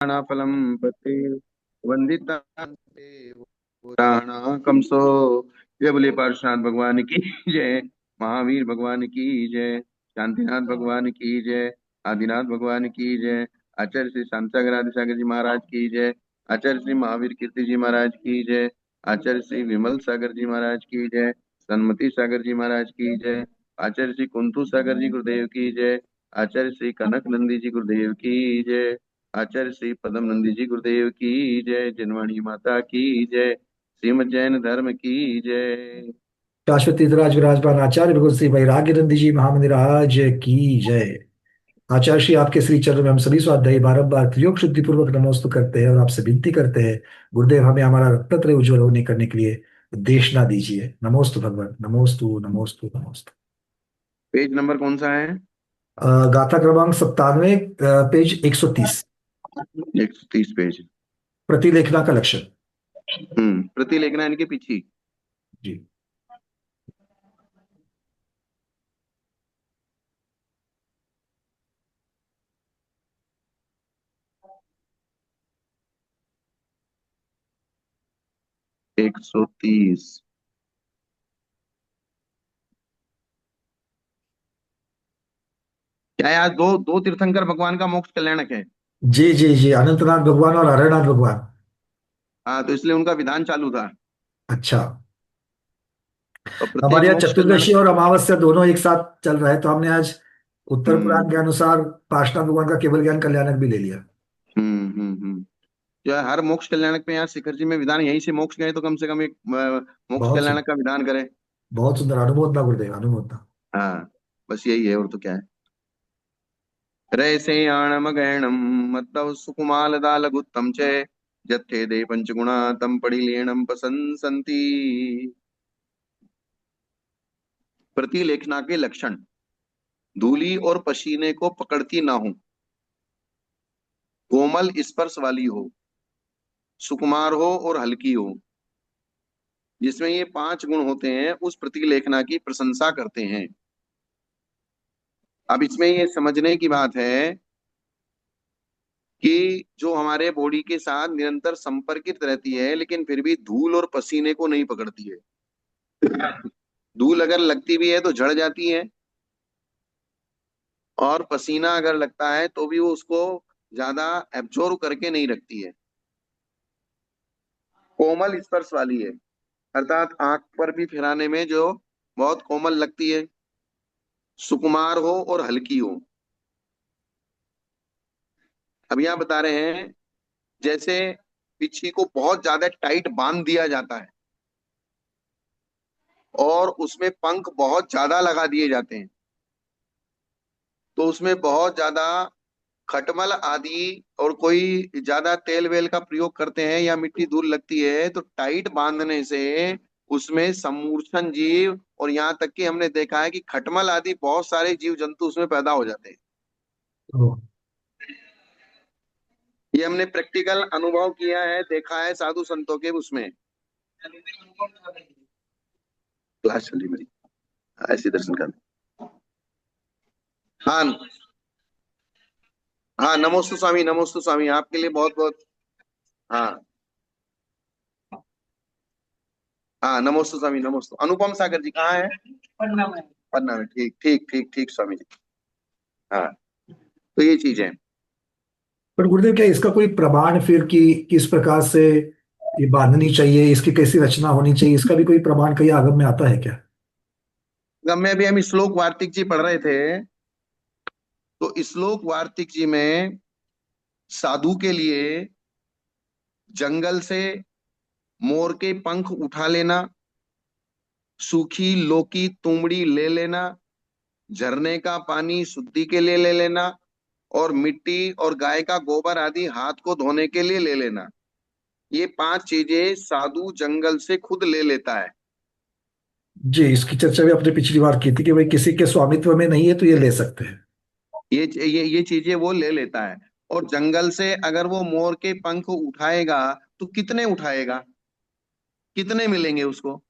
फलम पते वंदिता पुराण कंसो। जय बोले पार्श्वनाथ भगवान की जय। महावीर भगवान की जय। शांतिनाथ भगवान की जय। आदिनाथ भगवान की जय। आचार्य श्री शांत सागर आदि सागर जी महाराज की जय। आचार्य श्री महावीर कीर्ति जी महाराज की जय। आचार्य श्री विमल सागर जी महाराज की जय। सन्मति सागर जी महाराज की जय। आचार्य श्री कुंतु सागर जी गुरुदेव की जय। आचार्य श्री कनक नंदी जी गुरुदेव की जय। आचार्य श्री पदम नंदी जी गुरुदेव की जय। जिनवाणी माता की जय। श्रीमद जैन धर्म की जय। शाश्वत तीर्थराज विराजमान आचार्य भगवत श्री वैराग्य नंद जी महामंदिराज की जय। आचार्य श्री आपके श्री चरणों में हम सभी स्वाध्यायी बारंबार त्रियोग शुद्धि पूर्वक नमोस्तु करते हैं और आपसे विनती करते हैं, गुरुदेव हमें हमारा रत्नत्रय उज्ज्वल होने करने के लिए देशना दीजिए। नमोस्तु भगवान, नमोस्तु नमोस्तु नमोस्तु। पेज नंबर कौन सा है? गाथा क्रमांक 97, पेज 130। 130 पेज। प्रतिलेखना का लक्षण। प्रतिलेखना इनके पीछे। जी। 130। क्या है, आज दो दो तीर्थंकर भगवान का मोक्ष कल्याणक है। जी जी जी, अनंतनाथ भगवान और हरनाथ भगवान। हाँ, तो इसलिए उनका विधान चालू था। अच्छा। और प्रत्येक हमारे यहाँ मोक्ष चतुर्दशी कल्याणक। और अमावस्या दोनों एक साथ चल रहा है, तो हमने आज उत्तर पुराण हम्म के अनुसार पाषाण भगवान का केवल ज्ञान कल्याणक भी ले लिया। हम्म। जो है, हर मोक्ष कल्याणक पे यहाँ शिखर जी में विधान, यहीं से मोक्ष गए तो कम से कम एक मोक्ष बहुत सुंदर। कल्याणक का विधान करें। बहुत सुंदर, अनुमोदना गुरुदेव, अनुमोदना। हाँ, बस यही है, और तो क्या है। रैसेयाणम गैणम मत्तव सुकुमालदा लघुत्तम च जत्थे दे पंचगुणा तम परिलीणम पसंसन्ति। प्रतिलेखना के लक्षण। धूली और पसीने को पकड़ती ना हो। कोमल स्पर्श वाली हो। सुकुमार हो और हल्की हो। जिसमें ये पांच गुण होते हैं उस प्रतिलेखना की प्रशंसा करते हैं। अब इसमें ये समझने की बात है कि जो हमारे बॉडी के साथ निरंतर संपर्कित रहती है लेकिन फिर भी धूल और पसीने को नहीं पकड़ती है। धूल अगर लगती भी है तो झड़ जाती है, और पसीना अगर लगता है तो भी वो उसको ज्यादा एब्जॉर्व करके नहीं रखती है। कोमल स्पर्श वाली है, अर्थात आंख पर भी फिराने में जो बहुत कोमल लगती है। सुकुमार हो और हल्की हो। अब यहाँ बता रहे हैं, जैसे बिच्छी को बहुत ज्यादा टाइट बांध दिया जाता है और उसमें पंख बहुत ज्यादा लगा दिए जाते हैं, तो उसमें बहुत ज्यादा खटमल आदि और कोई ज्यादा तेल वेल का प्रयोग करते हैं या मिट्टी धूल लगती है तो टाइट बांधने से उसमें समूर्छन जीव, और यहाँ तक कि हमने देखा है कि खटमल आदि बहुत सारे जीव जंतु उसमें पैदा हो जाते हैं। ओ, ये हमने प्रैक्टिकल अनुभव किया है, देखा है साधु संतों के उसमें। क्लास चली मेरी, ऐसे दर्शन करना। हाँ। हाँ, नमोस्तु स्वामी, नमोस्तु स्वामी, आपके लिए बहुत बहुत। हाँ। हाँ, नमोस्तु स्वामी, नमोस्तु। अनुपम सागर जी कहाँ है? पन्ना में। ठीक ठीक ठीक ठीक स्वामी जी। हाँ, तो ये चीज है। पर गुरुदेव क्या इसका कोई प्रमाण फिर कि किस प्रकार से ये बांधनी चाहिए, इसकी कैसी रचना होनी चाहिए, इसका भी कोई प्रमाण कहीं आगम में आता है क्या? जब में भी हम श्लोक वार्तिक जी पढ़ रहे थे, तो श्लोक वार्तिक जी में साधु के लिए जंगल से मोर के पंख उठा लेना, सूखी लौकी तुमड़ी ले लेना, झरने का पानी शुद्धि के लिए ले लेना, और मिट्टी और गाय का गोबर आदि हाथ को धोने के लिए ले लेना। ये पांच चीजें साधु जंगल से खुद ले लेता है। जी, इसकी चर्चा भी आपने पिछली बार की थी कि भाई किसी के स्वामित्व में नहीं है तो ये ले सकते हैं। ये चीजें वो ले लेता है। और जंगल से अगर वो मोर के पंख उठाएगा तो कितने उठाएगा, कितने मिलेंगे उसको?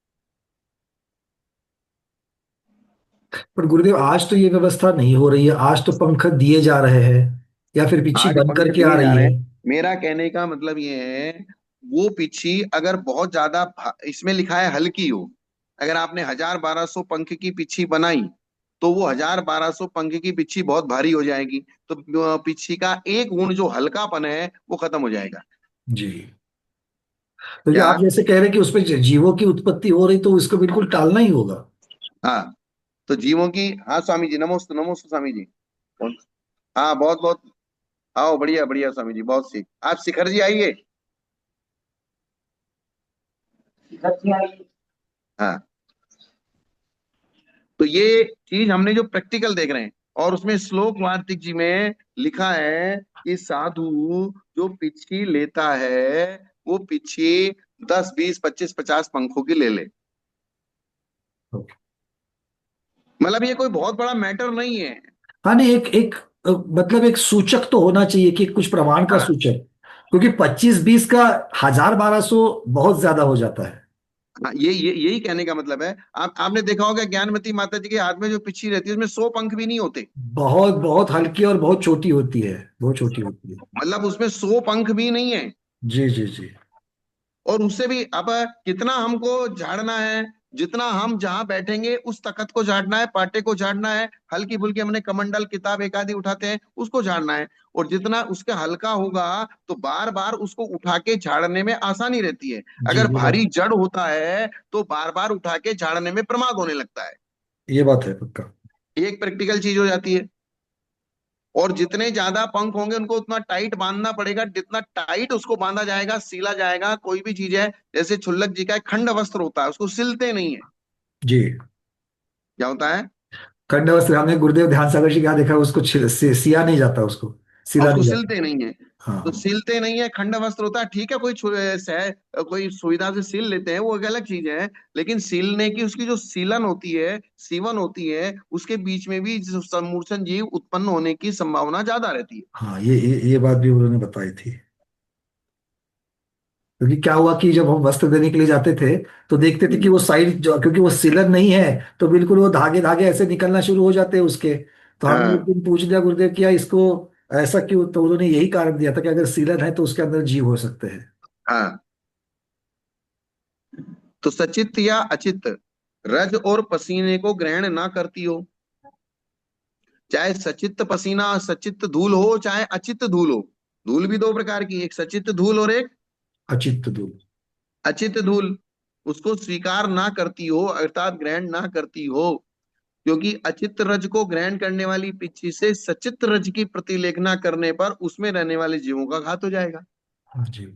पर गुरुदेव आज तो ये व्यवस्था नहीं हो रही है, आज तो पंख दिए जा रहे हैं या फिर बिच्छी आज बन पंख करके आ दिए जा रही रहे है। हैं। मेरा कहने का मतलब ये है, वो पिच्छी अगर बहुत ज्यादा इसमें लिखा है हल्की हो, अगर आपने 1000-1200 पंख की पिच्छी बनाई, तो वो 1000-1200 पंख की पिच्छी बहुत भारी हो जाएगी। तो पिच्छी का एक गुण जो हल्कापन है वो खत्म हो जाएगा। जी। तो ये क्या? आप जैसे कह रहे हैं कि उसमें जीवों की उत्पत्ति हो रही, तो इसको बिल्कुल टालना ही होगा। हाँ, तो जीवों की, हाँ स्वामी जी, नमोस्तु नमोस्तु स्वामी जी। हाँ बहुत बहुत, आओ, बढ़िया बढ़िया स्वामी जी, बहुत सीख। आप शिखर जी आइए। हाँ, तो ये चीज हमने जो प्रैक्टिकल देख रहे हैं, और उसमें श्लोक वार्तिक जी में लिखा है कि साधु जो पिच्छी लेता है, वो पिच्छी 10, 20, 25, 50 पंखों की ले ले। मतलब ये कोई बहुत बड़ा मैटर नहीं है। हाँ नहीं, एक एक मतलब एक सूचक तो होना चाहिए कि कुछ प्रमाण का हाँ सूचक। क्योंकि 25-20 का 1000-1200 बहुत ज्यादा हो जाता है। हाँ, ये यही कहने का मतलब है। आपने देखा होगा ज्ञानमती माता जी के हाथ में जो पिच्छी रहती है उसमें 100 पंख भी नहीं होते। बहुत बहुत हल्की और बहुत छोटी होती है, बहुत छोटी होती है। मतलब उसमें 100 पंख भी नहीं है। जी जी जी। और उससे भी अब कितना हमको झाड़ना है, जितना हम जहां बैठेंगे उस तखत को झाड़ना है, पाटे को झाड़ना है, हल्की फुल्की हमने कमंडल किताब एक आदि उठाते हैं उसको झाड़ना है। और जितना उसका हल्का होगा, तो बार बार उसको उठा के झाड़ने में आसानी रहती है। जी अगर ये बात, भारी जड़ होता है तो बार बार उठा के झाड़ने में प्रमाद होने लगता है। ये बात है पक्का। ये एक प्रैक्टिकल चीज हो जाती है। और जितने ज्यादा पंख होंगे उनको उतना टाइट बांधना पड़ेगा, जितना टाइट उसको बांधा जाएगा, सीला जाएगा। कोई भी चीज है, जैसे छुल्लक जी का एक खंड वस्त्र होता है, उसको सिलते नहीं है। जी। क्या होता है? खंडवस्त्र हमने गुरुदेव ध्यान सागर जी का देखा है, उसको सिया नहीं जाता, उसको और सिला उसको नहीं जाता। सिलते नहीं है। तो हाँ। सिलते नहीं है, खंड वस्त्र होता है, ठीक है, कोई कोई सुविधा से सिल लेते हैं, वो एक अलग चीज है। लेकिन सिलने की, उसकी जो सीलन होती है, सीवन होती है, उसके बीच में भी जो समूर्छन जीव उत्पन्न होने की संभावना ज्यादा रहती है। हाँ ये बात भी उन्होंने बताई थी। क्योंकि क्या हुआ कि जब हम वस्त्र देने के लिए जाते थे, तो देखते थे कि हम्म। वो साइड जो, क्योंकि वो सिलन नहीं है, तो बिल्कुल वो धागे धागे ऐसे निकलना शुरू हो जाते हैं उसके। तो हमने एक हाँ दिन पूछ लिया गुरुदेव क्या इसको ऐसा क्यों, तो उन्होंने यही कारण दिया था कि अगर सीलन है तो उसके अंदर जीव हो सकते हैं। हाँ, तो सचित्त या अचित्त, रज और पसीने को ग्रहण ना करती हो। चाहे सचित्त पसीना, सचित्त धूल हो, चाहे अचित्त धूल हो। धूल भी दो प्रकार की, एक सचित्त धूल और एक अचित्त दूर। अचित्त धूल। उसको स्वीकार ना करती हो, अर्थात ग्रहण ना करती हो। क्योंकि अचित्त रज को ग्रहण करने वाली पिच्छी से सचित्त रज की प्रतिलेखना करने पर उसमें रहने वाले जीवों का घात हो जाएगा। हाँ जी।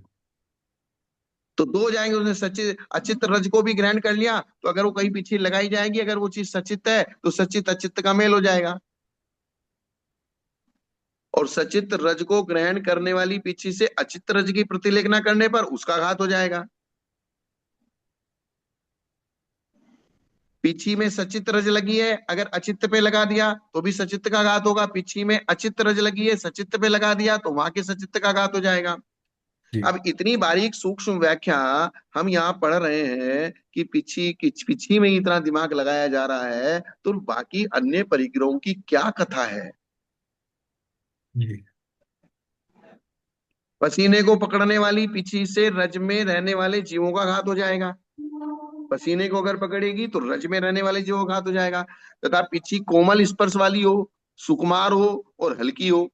तो दो हो जाएंगे। उसने सचित अचित्त रज को भी ग्रहण कर लिया, तो अगर वो कहीं पीछे लगाई जाएगी, अगर वो चीज सचित्त है तो सचित अचित्त का मेल हो जाएगा। और सचित्त रज को ग्रहण करने वाली पीछे से अचित्त रज की प्रतिलेखना करने पर उसका घात हो जाएगा। पीछी में सचित्त रज लगी है, अगर अचित्त पे लगा दिया तो भी सचित्त का घात होगा। पीछी में अचित्त रज लगी है, सचित्त पे लगा दिया तो वहां के सचित्त का घात हो जाएगा। जी अब इतनी बारीक सूक्ष्म व्याख्या हम यहाँ पढ़ रहे हैं कि पिछी में ही इतना दिमाग लगाया जा रहा है, तो बाकी अन्य परिग्रहों की क्या कथा है? जी। पसीने को पकड़ने वाली पिछी से रज में रहने वाले जीवों का घात हो जाएगा। पसीने को अगर पकड़ेगी तो रज में रहने वाले जीवों का घात हो जाएगा। तथा पिछी कोमल स्पर्श वाली हो, सुकुमार हो और हल्की हो।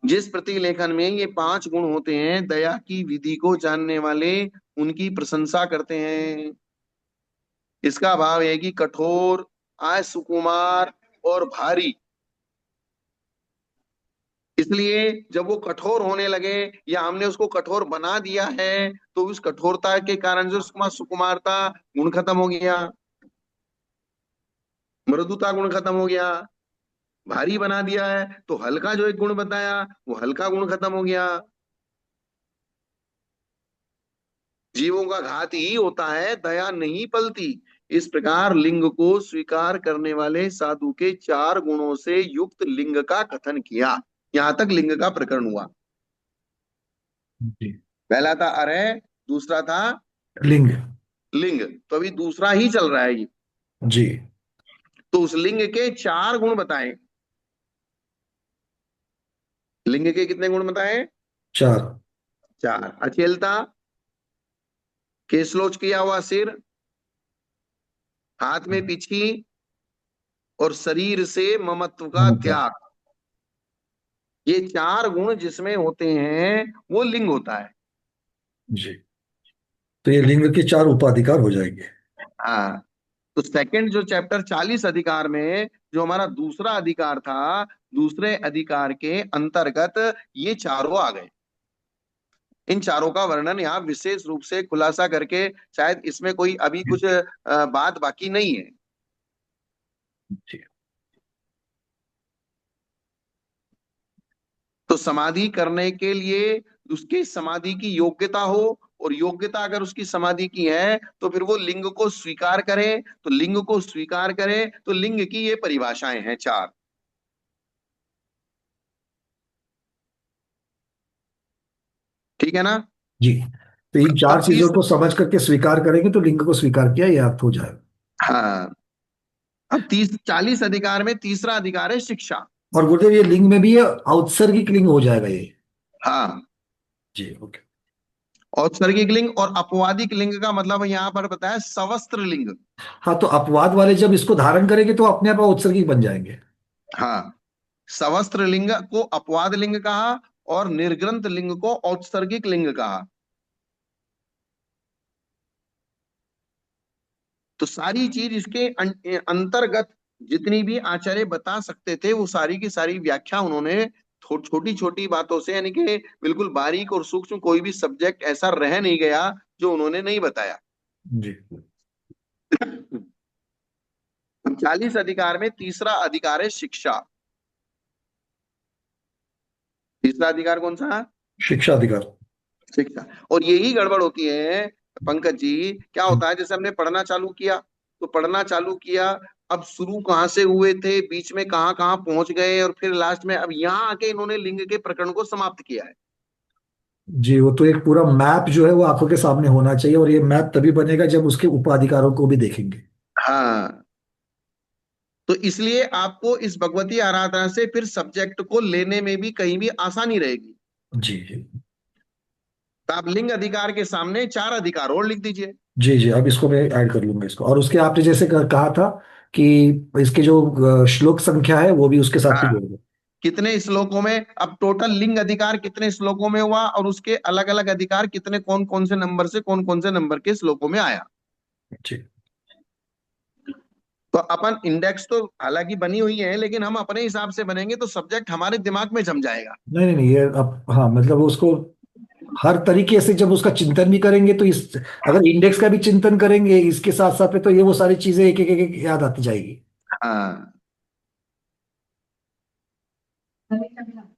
जिस प्रतिलेखन में ये 5 गुण होते हैं, दया की विधि को जानने वाले उनकी प्रशंसा करते हैं। इसका भाव है कि कठोर, सुकुमार और भारी। इसलिए जब वो कठोर होने लगे, या हमने उसको कठोर बना दिया है, तो उस कठोरता के कारण जो उसका सुकुमारता गुण खत्म हो गया, मृदुता गुण खत्म हो गया। भारी बना दिया है तो हल्का जो एक गुण बताया, वो हल्का गुण खत्म हो गया। जीवों का घात ही होता है, दया नहीं पलती। इस प्रकार लिंग को स्वीकार करने वाले साधु के 4 गुणों से युक्त लिंग का कथन किया। यहां तक लिंग का प्रकरण हुआ। जी। पहला था अरय, दूसरा था लिंग। लिंग, तो अभी दूसरा ही चल रहा है ये। जी। तो उस लिंग के 4 गुण बताए। लिंग के कितने गुण बताए? चार। चार। अचेलता, केसलोच किया हुआ सिर, हाथ में पिछी, और शरीर से ममत्व का मतलब। त्याग। ये चार गुण जिसमें होते हैं वो लिंग होता है। जी। तो ये लिंग के चार उपाधिकार हो जाएंगे। हाँ। तो सेकंड जो चैप्टर 40 अधिकार में जो हमारा दूसरा अधिकार था, दूसरे अधिकार के अंतर्गत ये चारों आ गए। इन चारों का वर्णन यहाँ विशेष रूप से खुलासा करके, शायद इसमें कोई अभी कुछ बात बाकी नहीं है। जी। तो समाधि करने के लिए उसकी समाधि की योग्यता हो, और योग्यता अगर उसकी समाधि की है तो फिर वो लिंग को स्वीकार करे। तो लिंग को स्वीकार करे तो लिंग की ये परिभाषाएं हैं चार। ठीक है ना? जी। तो इन चार अब चीजों तीस को समझ करके स्वीकार करेंगे तो लिंग को स्वीकार किया, ये अर्थ हो जाएगा। हाँ। अब 40 अधिकार में तीसरा अधिकार है शिक्षा। और गुरुदेव ये लिंग में भी ये औत्सर्गिक लिंग हो जाएगा ये। हाँ। जी, ओके। औत्सर्गिक लिंग और अपवादिक लिंग का मतलब यहाँ पर बताया सवस्त्र लिंग। हाँ, तो अपवाद वाले जब इसको धारण करेंगे तो अपने आप औत्सर्गिक बन जाएंगे। हाँ। सवस्त्र लिंग को अपवाद लिंग कहा, और निर्ग्रंथ लिंग को औत्सर्गिक लिंग कहा। तो सारी चीज इसके अंतर्गत जितनी भी आचार्य बता सकते थे वो सारी की सारी व्याख्या उन्होंने छोटी छोटी बातों से, यानी कि बिल्कुल बारीक और सूक्ष्म, कोई भी सब्जेक्ट ऐसा रह नहीं गया जो उन्होंने नहीं बताया। जी। अब 40 अधिकार में तीसरा अधिकार है शिक्षा। तीसरा अधिकार कौन सा है? शिक्षा अधिकार। शिक्षा। और यही गड़बड़ होती है पंकज जी। क्या होता है, जैसे हमने पढ़ना चालू किया, तो पढ़ना चालू किया, अब शुरू कहाँ से हुए थे, बीच में कहाँ कहाँ पहुंच गए, और फिर लास्ट में अब यहाँ आके इन्होंने लिंग के प्रकरण को समाप्त किया है। जी, वो तो एक पूरा मैप जो है वो आंखों के सामने होना चाहिए, और ये मैप तभी बनेगा जब उसके उपाधिकारों को भी देखेंगे। हाँ। तो इसलिए आपको इस भगवती आराधना से फिर सब्जेक्ट को लेने में भी कहीं भी आसानी रहेगी। जी जी। तो आप लिंग अधिकार के सामने चार अधिकार और लिख दीजिए। जी जी, अब इसको मैं ऐड कर लूंगा इसको, और उसके आपने जैसे कहा था कि इसके जो श्लोक संख्या है वो भी उसके साथ ही हाँ। जोड़ दो। कितने श्लोकों में, अब टोटल लिंग अधिकार कितने श्लोकों में हुआ, और उसके अलग अलग अधिकार कितने, कौन कौन से नंबर से कौन कौन से नंबर के श्लोकों में आया। जी। तो अपन इंडेक्स तो हालांकि बनी हुई है, लेकिन हम अपने हिसाब से बनेंगे तो सब्जेक्ट हमारे दिमाग में जम जाएगा। नहीं नहीं नहीं, ये अब हाँ मतलब उसको हर तरीके से जब उसका चिंतन भी करेंगे तो इस, अगर इंडेक्स का भी चिंतन करेंगे इसके साथ साथ में, तो ये वो सारी चीजें एक एक एक, एक याद आती जाएगी। हाँ।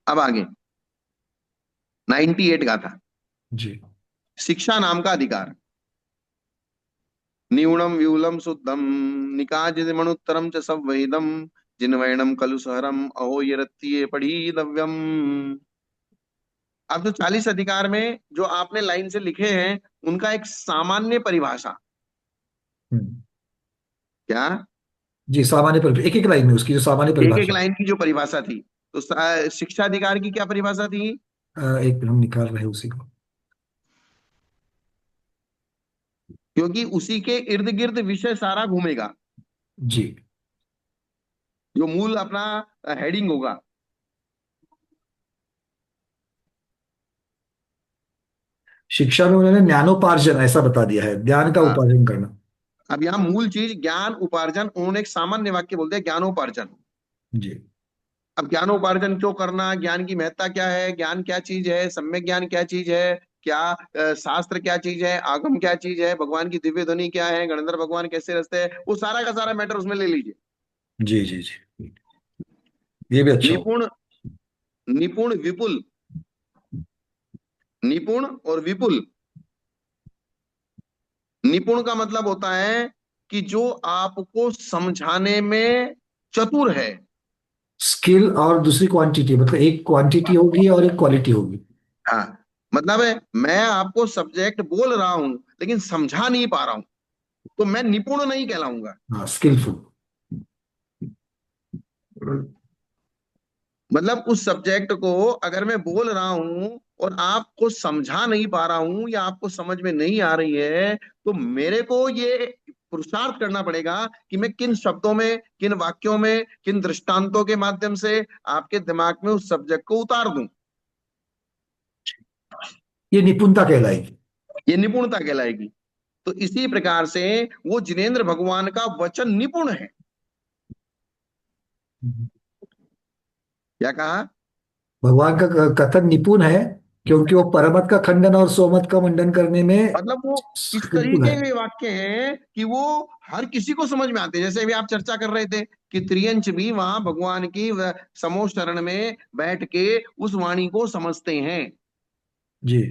अब आगे 98 का था, जी। शिक्षा नाम का अधिकार। न्यूनम व्यूलम शुद्धम निकाजिमनुत्तरम च संवेदम जिन्वैणम खलु सहरम अहो ये पढ़ीदव्यम। अब जो 40 अधिकार में जो आपने लाइन से लिखे हैं उनका एक सामान्य परिभाषा। हम्म। क्या? जी, सामान्य परिभाषा एक एक लाइन में उसकी जो सामान्य एक एक परिभाषा। लाइन की जो परिभाषा थी, तो शिक्षा अधिकार की क्या परिभाषा थी? एक मिनट हम निकाल रहे हैं उसी को। क्योंकि उसी के इर्द गिर्द विषय सारा घूमेगा, जी। जो मूल अपना हेडिंग होगा। शिक्षा में उन्होंने ज्ञानोपार्जन ऐसा बता दिया है, ज्ञान का हाँ। उपार्जन करना। अब यहाँ मूल चीज ज्ञान उपार्जन, उन्होंने एक सामान्य वाक्य बोल दिया ज्ञानोपार्जन। जी। अब ज्ञानोपार्जन क्यों करना, ज्ञान की महत्ता क्या है, ज्ञान क्या चीज है, सम्यक ज्ञान क्या चीज है, क्या शास्त्र क्या चीज है, आगम क्या चीज है, भगवान की दिव्य ध्वनि क्या है, गणधर भगवान कैसे रचते हैं, वो सारा का सारा मैटर उसमें ले लीजिए। जी जी जी, ये भी अच्छा हो। निपुण, निपुण विपुल, निपुण और विपुल। निपुण का मतलब होता है कि जो आपको समझाने में चतुर है। स्किल और दूसरी क्वांटिटी, मतलब एक क्वांटिटी होगी और एक क्वालिटी होगी। हाँ। मतलब है मैं आपको सब्जेक्ट बोल रहा हूं लेकिन समझा नहीं पा रहा हूं, तो मैं निपुण नहीं कहलाऊंगा। हाँ, स्किलफुल। मतलब उस सब्जेक्ट को अगर मैं बोल रहा हूं और आपको समझा नहीं पा रहा हूं या आपको समझ में नहीं आ रही है, तो मेरे को ये पुरुषार्थ करना पड़ेगा कि मैं किन शब्दों में, किन वाक्यों में, किन दृष्टांतों के माध्यम से आपके दिमाग में उस सब्जेक्ट को उतार दूं। ये निपुणता कहलाएगी। ये निपुणता कहलाएगी। तो इसी प्रकार से वो जिनेंद्र भगवान का वचन निपुण है। क्या कहा? भगवान का कथन निपुण है, क्योंकि वो परमत का खंडन और सोमत का मंडन करने में मतलब वो इस स्किलफुल तरीके है। के वाक्य हैं कि वो हर किसी को समझ में आते हैं। जैसे अभी आप चर्चा कर रहे थे कि त्रियंच भी वहां भगवान की समोह शरण में बैठ के उस वाणी को समझते हैं। जी।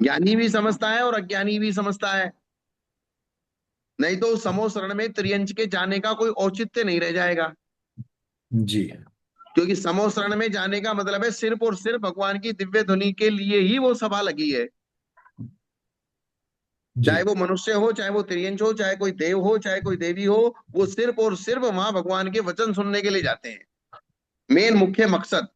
ज्ञानी भी समझता है और अज्ञानी भी समझता है। नहीं तो समोह शरण में त्रियंच के जाने का कोई औचित्य नहीं रह जाएगा। जी। क्योंकि समोह शरण में जाने का मतलब है सिर्फ और सिर्फ भगवान की दिव्य ध्वनि के लिए ही वो सभा लगी है। चाहे जी। वो मनुष्य हो, चाहे वो त्रियंच हो, चाहे कोई देव हो, चाहे कोई देवी हो, वो सिर्फ और सिर्फ वहां भगवान के वचन सुनने के लिए जाते हैं। मेन मुख्य मकसद।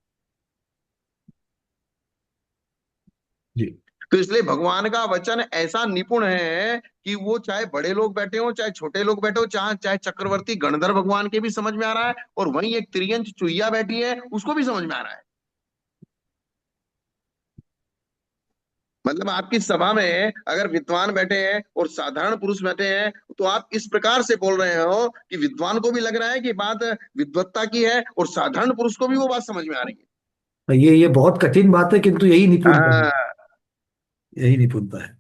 जी। तो इसलिए भगवान का वचन ऐसा निपुण है कि वो चाहे बड़े लोग बैठे हो, चाहे छोटे लोग बैठे हो, चाहे चाहे चक्रवर्ती गणधर भगवान के भी समझ में आ रहा है, और वहीं एक त्रियंच चुईया बैठी है उसको भी समझ में आ रहा है। मतलब आपकी सभा में अगर विद्वान बैठे हैं और साधारण पुरुष बैठे हैं, तो आप इस प्रकार से बोल रहे हो कि विद्वान को भी लग रहा है कि बात विद्वत्ता की है, और साधारण पुरुष को भी वो बात समझ में आ रही है। ये बहुत कठिन बात है, किंतु यही निपुणता है। हाँ। यही निपुणता है।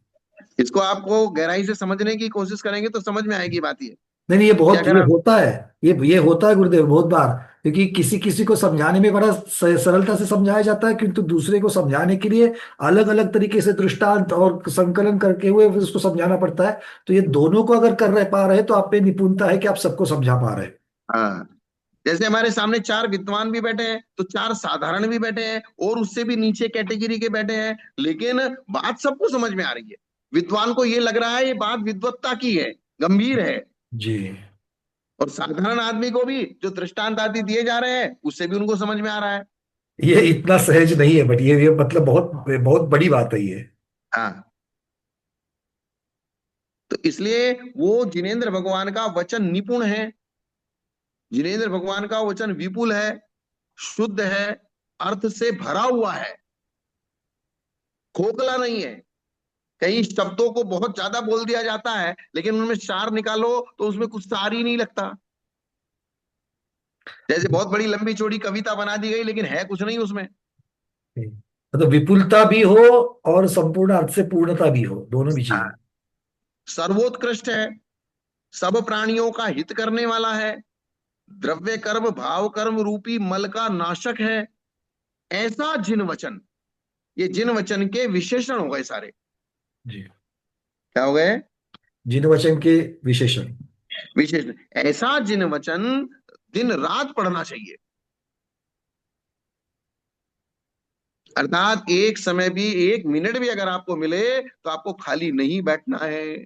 इसको आपको गहराई से समझने की कोशिश करेंगे तो समझ में आएगी बात ये। नहीं नहीं, कि अगर ये आप होता है। ये होता है गुरुदेव, बहुत बार। क्योंकि किसी किसी को समझाने में बड़ा सरलता से समझाया जाता है, किंतु दूसरे को समझाने के लिए अलग अलग तरीके से दृष्टांत और संकलन करके हुए फिर उसको समझाना पड़ता है। तो ये दोनों को अगर कर रहे पा रहे हैं तो आप पे निपुणता है कि आप सबको समझा पा रहे हैं। हाँ, जैसे हमारे सामने चार विद्वान भी बैठे हैं तो चार साधारण भी बैठे हैं और उससे भी नीचे कैटेगरी के बैठे हैं, लेकिन बात सबको समझ में आ रही है। विद्वान को ये लग रहा है ये बात विद्वत्ता की है, गंभीर है। जी। और साधारण आदमी को भी जो दृष्टांत आदि दिए जा रहे हैं उससे भी उनको समझ में आ रहा है। ये इतना सहज नहीं है, बट ये मतलब बहुत बहुत बड़ी बात है ये। हाँ। तो इसलिए वो जिनेंद्र भगवान का वचन निपुण है। जिनेंद्र भगवान का वचन विपुल है, शुद्ध है, अर्थ से भरा हुआ है, खोखला नहीं है। कई शब्दों को बहुत ज्यादा बोल दिया जाता है लेकिन उनमें सार निकालो तो उसमें कुछ सार ही नहीं लगता। जैसे बहुत बड़ी लंबी चौड़ी कविता बना दी गई लेकिन है कुछ नहीं उसमें। मतलब विपुलता भी हो और संपूर्ण अर्थ से पूर्णता भी हो, दोनों भी चीजें। हाँ, सर्वोत्कृष्ट है, सब प्राणियों का हित करने वाला है, द्रव्य कर्म भाव कर्म रूपी मल का नाशक है। ऐसा जिन वचन, ये जिन वचन के विशेषण हो गए सारे। जी। क्या हो गए? जिन वचन के विशेषण। विशेषण। ऐसा जिन वचन दिन रात पढ़ना चाहिए। अर्थात एक समय भी, एक मिनट भी अगर आपको मिले तो आपको खाली नहीं बैठना है,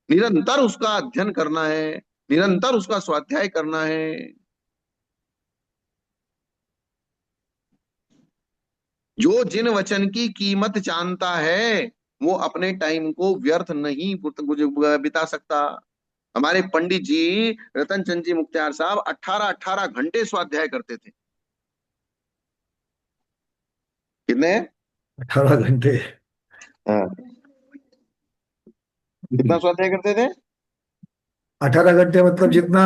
निरंतर उसका अध्ययन करना है, निरंतर उसका स्वाध्याय करना है। जो जिन वचन की कीमत जानता है वो अपने टाइम को व्यर्थ नहीं बिता सकता। हमारे पंडित जी रतन चंद जी मुख्तियार साहब 18-18 घंटे स्वाध्याय करते थे। कितने? 18 घंटे। हाँ। कितना स्वाध्याय करते थे? 18 घंटे मतलब जितना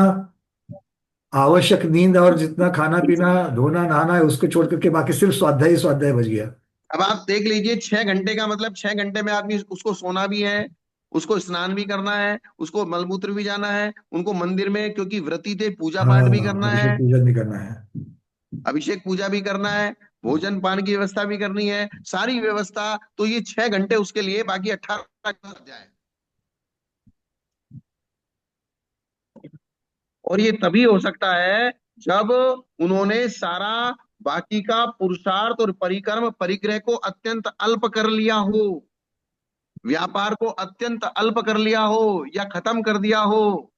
आवश्यक नींद और जितना खाना पीना धोना नहाना है उसको छोड़ करके बाकी सिर्फ स्वाध्याय ही स्वाध्याय बच गया। अब आप देख लीजिए 6 घंटे का मतलब 6 घंटे में आदमी उसको सोना भी है, उसको स्नान भी करना है, उसको मलमूत्र भी जाना है, उनको मंदिर में क्योंकि व्रती थे पूजा पाठ भी हाँ, करना अभिषेक है, पूजन भी करना है। अभिषेक पूजा भी करना है, भोजन पान की व्यवस्था भी करनी है, सारी व्यवस्था। तो ये 6 घंटे उसके लिए, बाकी 18 जाए। और ये तभी हो सकता है जब उन्होंने सारा बाकी का पुरुषार्थ और परिक्रम परिग्रह को अत्यंत अल्प कर लिया हो, व्यापार को अत्यंत अल्प कर लिया हो या खत्म कर दिया हो।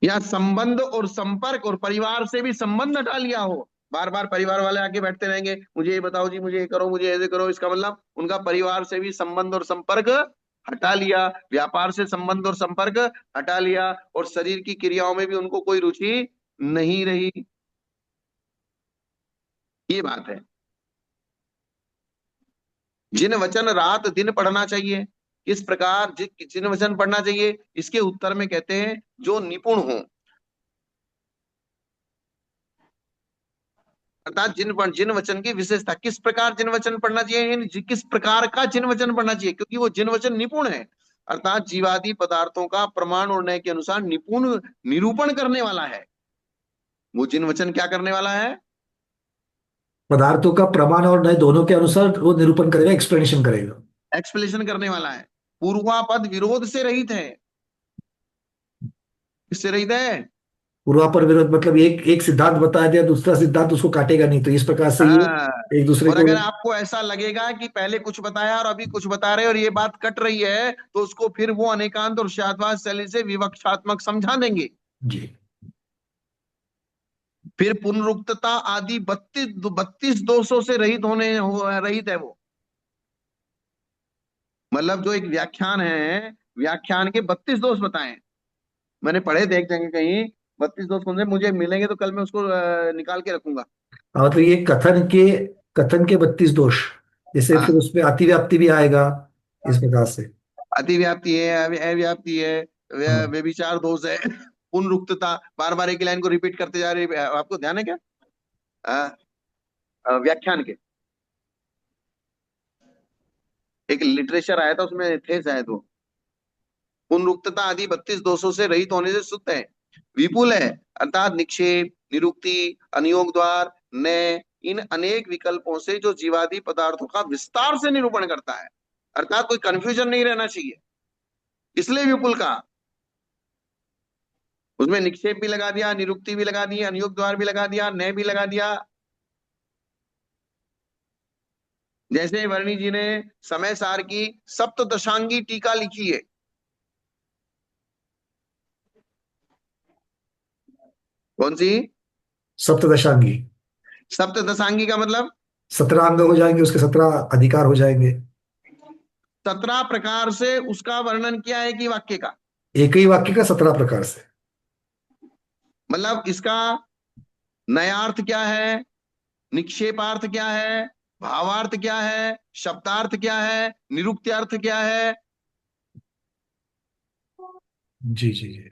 या संबंध और संपर्क, और परिवार से भी संबंध हटा लिया हो। बार बार परिवार वाले आके बैठते रहेंगे, मुझे ये बताओ जी, मुझे ये करो, मुझे ऐसे करो, इसका मतलब उनका परिवार से भी संबंध और संपर्क हटा लिया, व्यापार से संबंध और संपर्क हटा लिया, और शरीर की क्रियाओं में भी उनको कोई रुचि नहीं रही। ये बात है। जिन वचन रात दिन पढ़ना चाहिए, किस प्रकार जिन वचन पढ़ना चाहिए, इसके उत्तर में कहते हैं जो निपुण हो। अर्थात जिन वचन की विशेषता, किस प्रकार जिन वचन पढ़ना चाहिए, यानी किस प्रकार का जिन वचन पढ़ना चाहिए, क्योंकि वो जिन वचन निपुण है। अर्थात जीवादि पदार्थों का प्रमाण और न्याय के अनुसार निपुण निरूपण करने वाला है। वो जिन वचन क्या करने वाला है? पदार्थों का प्रमाण और नए दोनों के अनुसार वो निरूपण करेगा, एक्सप्लेनेशन करेगा। एक्सप्लेनेशन करने वाला है। पूर्वापद विरोध से रहित है। किससे रहित है? पूर्वापर विरोध मतलब एक एक सिद्धांत बता दिया, दूसरा सिद्धांत उसको काटेगा नहीं, तो इस प्रकार से ये हाँ। एक दूसरे और को। अगर आपको ऐसा लगेगा कि पहले कुछ बताया और अभी कुछ बता रहे और ये बात कट रही है, तो उसको फिर वो अनेकांत और शाद्वाद शैली से विवक्षात्मक समझा देंगे। जी। फिर पुनरुक्तता आदि 32 दोषों से रहित है वो। मतलब जो एक व्याख्यान है, व्याख्यान के 32 दोष बताए। मैंने पढ़े थे एक जगह कहीं। 32 दोष कौन से, मुझे मिलेंगे तो कल मैं उसको निकाल के रखूंगा। हाँ, मतलब ये कथन के 32 दोष, जैसे फिर हाँ। उसमें अतिव्याप्ति भी आएगा, इस प्रकार से। अतिव्याप्ति है, अव्याप्ति है, हाँ। व्यभिचार दोष है, पुनरुक्तता, बार बार एक ही लाइन को रिपीट करते जा रहे हैं। आपको ध्यान है क्या? व्याख्यान के एक लिटरेचर आया था, उसमें थे शायद वो। पुनरुक्तता आदि 32 दोषों से रहित होने से शुद्ध है, विपुल है। अर्थात निक्षेप, निरुक्ति, अनियोग द्वार, नय, इन अनेक विकल्पों से जो जीवादि पदार्थों का विस्तार से निरूपण करता है। अर्थात कोई कंफ्यूजन नहीं रहना चाहिए, इसलिए विपुल का। उसमें निक्षेप भी लगा दिया, निरुक्ति भी लगा दी, अनियोग द्वार भी लगा दिया, नय भी लगा दिया। जैसे वर्णी जी ने समय सार की सप्तदशांगी टीका लिखी है। कौन सी? सप्तदशांगी। सप्तदशांगी का मतलब 17 अंग हो जाएंगे, उसके 17 अधिकार हो जाएंगे। 17 प्रकार से उसका वर्णन किया है कि वाक्य का। एक ही वाक्य का 17 प्रकार से। मतलब इसका नयार्थ क्या है, निक्षेपार्थ क्या है, भावार्थ क्या है, शब्दार्थ क्या है, निरुक्त्यार्थ क्या है। जी जी जी।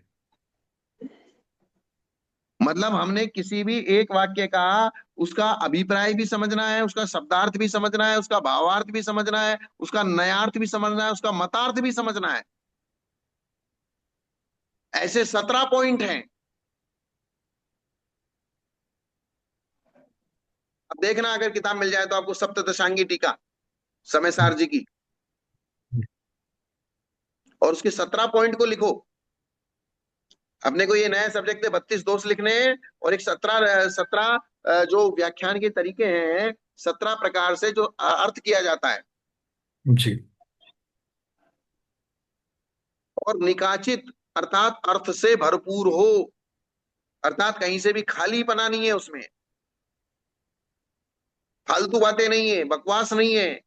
मतलब हमने किसी भी एक वाक्य का, उसका अभिप्राय भी समझना है, उसका शब्दार्थ भी समझना है, उसका भावार्थ भी समझना है, उसका नयार्थ भी समझना है, उसका मतार्थ भी समझना है। ऐसे 17 पॉइंट हैं। अब देखना, अगर किताब मिल जाए तो आपको सप्तदशांगी टीका समय सार जी की, और उसके 17 पॉइंट को लिखो। अपने को ये नया सब्जेक्ट है, 32 दोष लिखने हैं, और एक 17 जो व्याख्यान के तरीके हैं, 17 प्रकार से जो अर्थ किया जाता है। जी। और निकाचित, अर्थात अर्थ से भरपूर हो। अर्थात कहीं से भी खाली पना नहीं है उसमें, फालतू बातें नहीं है, बकवास नहीं है,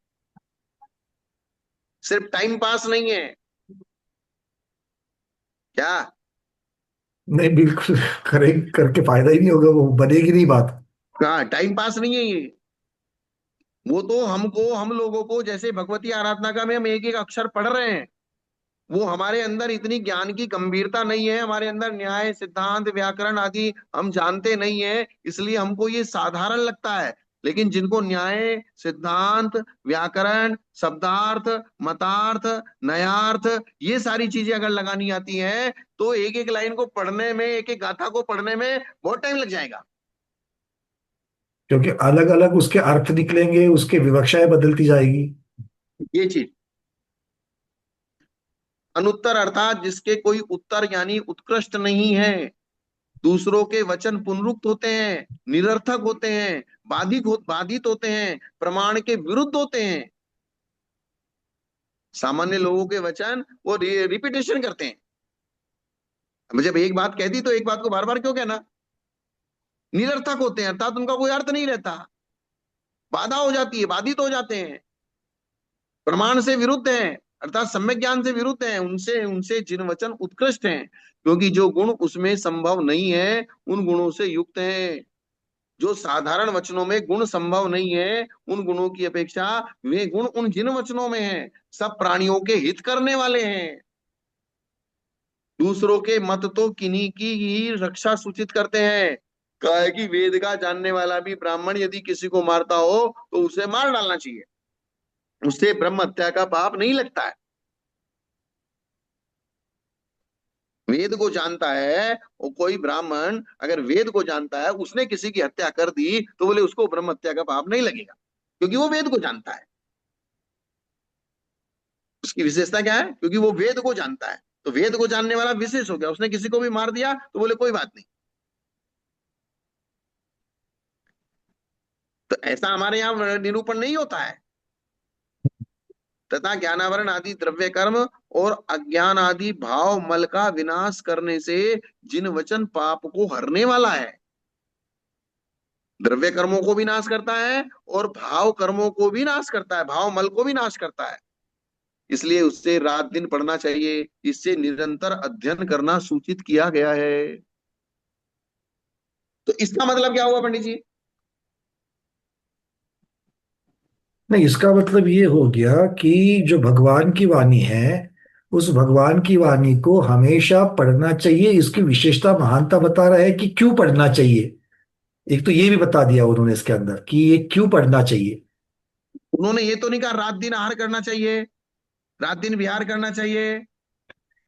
सिर्फ टाइम पास नहीं है। क्या? नहीं, बिल्कुल करें करके फायदा ही नहीं होगा, वो बनेगी नहीं बात। कहा टाइम पास नहीं है ये। वो तो हम लोगों को, जैसे भगवती आराधना का में हम एक एक अक्षर पढ़ रहे हैं, वो हमारे अंदर इतनी ज्ञान की गंभीरता नहीं है, हमारे अंदर न्याय सिद्धांत व्याकरण आदि हम जानते नहीं है, इसलिए हमको ये साधारण लगता है। लेकिन जिनको न्याय सिद्धांत व्याकरण शब्दार्थ मतार्थ नयार्थ, ये सारी चीजें अगर लगानी आती हैं, तो एक एक लाइन को पढ़ने में, एक एक गाथा को पढ़ने में बहुत टाइम लग जाएगा। क्योंकि अलग अलग उसके अर्थ निकलेंगे, उसके विवक्षाएं बदलती जाएगी। ये चीज अनुत्तर, अर्थात जिसके कोई उत्तर यानी उत्कृष्ट नहीं है, दूसरों के वचन पुनरुक्त होते हैं, निरर्थक होते हैं, बाधित होते हैं, प्रमाण के विरुद्ध होते हैं। सामान्य लोगों के वचन वो रिपीटेशन करते हैं। मुझे जब एक बात कहती तो एक बात को बार बार क्यों कहना। निरर्थक होते हैं, अर्थात उनका कोई अर्थ नहीं रहता, बाधा हो जाती है, बाधित हो जाते हैं, प्रमाण से विरुद्ध हैं, अर्थात सम्यक ज्ञान से विरुद्ध हैं, उनसे उनसे जिन वचन उत्कृष्ट हैं, क्योंकि जो गुण उसमें संभव नहीं है उन गुणों से युक्त हैं। जो साधारण वचनों में गुण संभव नहीं है उन गुणों की अपेक्षा वे गुण उन जिन वचनों में हैं सब प्राणियों के हित करने वाले हैं। दूसरों के मत तो किन्हीं की ही रक्षा सूचित करते हैं। कहा है कि वेद का जानने वाला भी ब्राह्मण यदि किसी को मारता हो तो उसे मार डालना चाहिए, उससे ब्रह्म हत्या का पाप नहीं लगता है। वेद को जानता है, और कोई ब्राह्मण अगर वेद को जानता है उसने किसी की हत्या कर दी तो बोले उसको ब्रह्म हत्या का पाप नहीं लगेगा, क्योंकि वो वेद को जानता है। उसकी विशेषता क्या है, क्योंकि वो वेद को जानता है, तो वेद को जानने वाला विशेष हो गया, उसने किसी को भी मार दिया तो बोले कोई बात नहीं। तो ऐसा हमारे यहाँ निरूपण नहीं होता है। तथा ज्ञानावरण आदि द्रव्य कर्म और अज्ञान आदि भाव मल का विनाश करने से जिन वचन पाप को हरने वाला है, द्रव्य कर्मों को भी नाश करता है और भाव कर्मों को भी नाश करता है, भाव मल को भी नाश करता है, इसलिए उससे रात दिन पढ़ना चाहिए, इससे निरंतर अध्ययन करना सूचित किया गया है। तो इसका मतलब क्या हुआ पंडित जी। नहीं, इसका मतलब ये हो गया कि जो भगवान की वाणी है, उस भगवान की वाणी को हमेशा पढ़ना चाहिए। इसकी विशेषता महानता बता रहा है कि क्यों पढ़ना चाहिए। एक तो ये भी बता दिया उन्होंने इसके अंदर कि ये क्यों पढ़ना चाहिए। उन्होंने ये तो नहीं कहा रात दिन आहार करना चाहिए, रात दिन विहार करना चाहिए,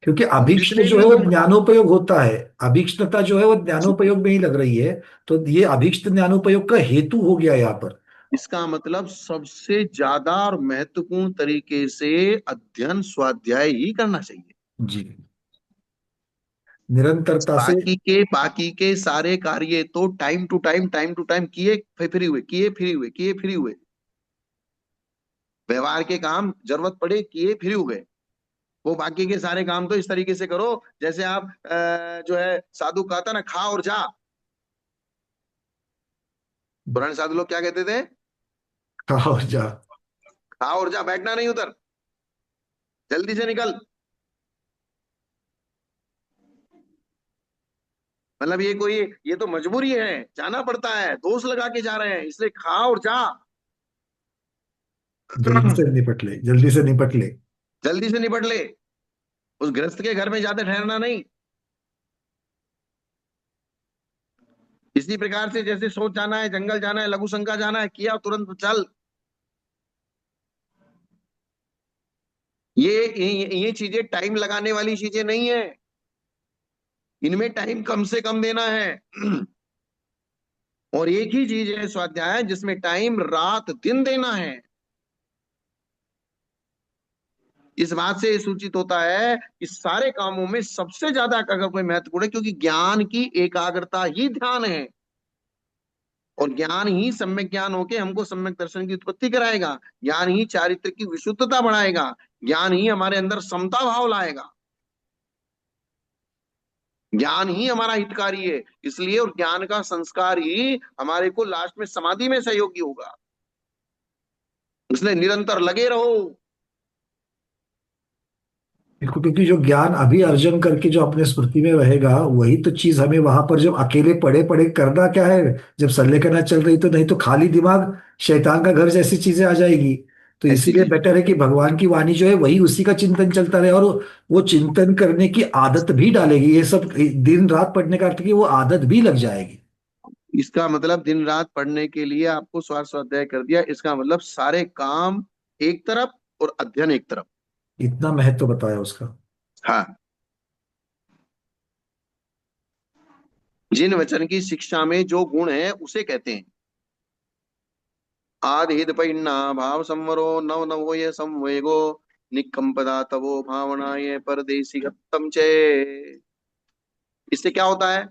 क्योंकि अभीक्ष्ण जितने जो भी है वो नियम। ज्ञानोपयोग होता है। अभीक्ष्णता जो है वो ज्ञानोपयोग में ही लग रही है। तो ये अभीक्ष्ण ज्ञानोपयोग का हेतु हो गया यहाँ पर। इसका मतलब सबसे ज्यादा और महत्वपूर्ण तरीके से अध्ययन स्वाध्याय ही करना चाहिए। जी। निरंतरता से। बाकी के सारे कार्य तो टाइम टू टाइम किए फ्री हुए, किए फ्री हुए, किए फ्री हुए। व्यवहार के काम जरूरत पड़े किए फ्री हुए। वो बाकी के सारे काम तो इस तरीके से करो जैसे आप जो है साधु कहता ना, खा और जा। पुराने साधु लोग क्या कहते थे, खाओ जा। खा और जा, बैठना नहीं उधर, जल्दी से निकल। मतलब ये कोई, ये तो मजबूरी है, जाना पड़ता है, दोष लगा के जा रहे हैं इसलिए खा और जा। जल्दी से निपट ले, जल्दी से निपट ले। जल्दी से निपट ले, उस गृहस्थ के घर में ज्यादा ठहरना नहीं। इसी प्रकार से जैसे सोच जाना है, जंगल जाना है, लघु शंका जाना है, किया तुरंत चल। ये चीजें टाइम लगाने वाली चीजें नहीं है, इनमें टाइम कम से कम देना है। और एक ही चीज है स्वाध्याय जिसमें टाइम रात दिन देना है। इस बात से सूचित होता है कि सारे कामों में सबसे ज्यादा अगर कोई महत्वपूर्ण है, क्योंकि ज्ञान की एकाग्रता ही ध्यान है, और ज्ञान ही सम्यक ज्ञान होके हमको सम्यक दर्शन की उत्पत्ति कराएगा, ज्ञान ही चारित्र की विशुद्धता बढ़ाएगा, ज्ञान ही हमारे अंदर समता भाव लाएगा, ज्ञान ही हमारा हितकारी है, इसलिए और ज्ञान का संस्कार ही हमारे को लास्ट में समाधि में सहयोगी होगा। इसलिए निरंतर लगे रहो। बिल्कुल, क्योंकि जो ज्ञान अभी अर्जन करके जो अपने स्मृति में रहेगा वही तो चीज हमें वहां पर जब अकेले पड़े पड़े करना क्या है। जब संलेखना चल रही तो नहीं तो खाली दिमाग शैतान का घर जैसी चीजें आ जाएगी। तो ऐसी इसीलिए चीज बेटर है कि भगवान की वाणी जो है वही उसी का चिंतन चलता रहे, और वो चिंतन करने की आदत भी डालेगी। ये सब दिन रात पढ़ने का अर्थ कि वो आदत भी लग जाएगी। इसका मतलब दिन रात पढ़ने के लिए आपको स्वार्थ स्वाध्याय कर दिया, इसका मतलब सारे काम एक तरफ और अध्ययन एक तरफ। इतना महत्व बताया उसका। हाँ, जिन वचन की शिक्षा में जो गुण है उसे कहते हैं आदिहित पैन्ना भाव संवरो नव नवो ये संवेगो निकंपदा तवो भावना ये परदेसी गत्तम चे। इससे क्या होता है,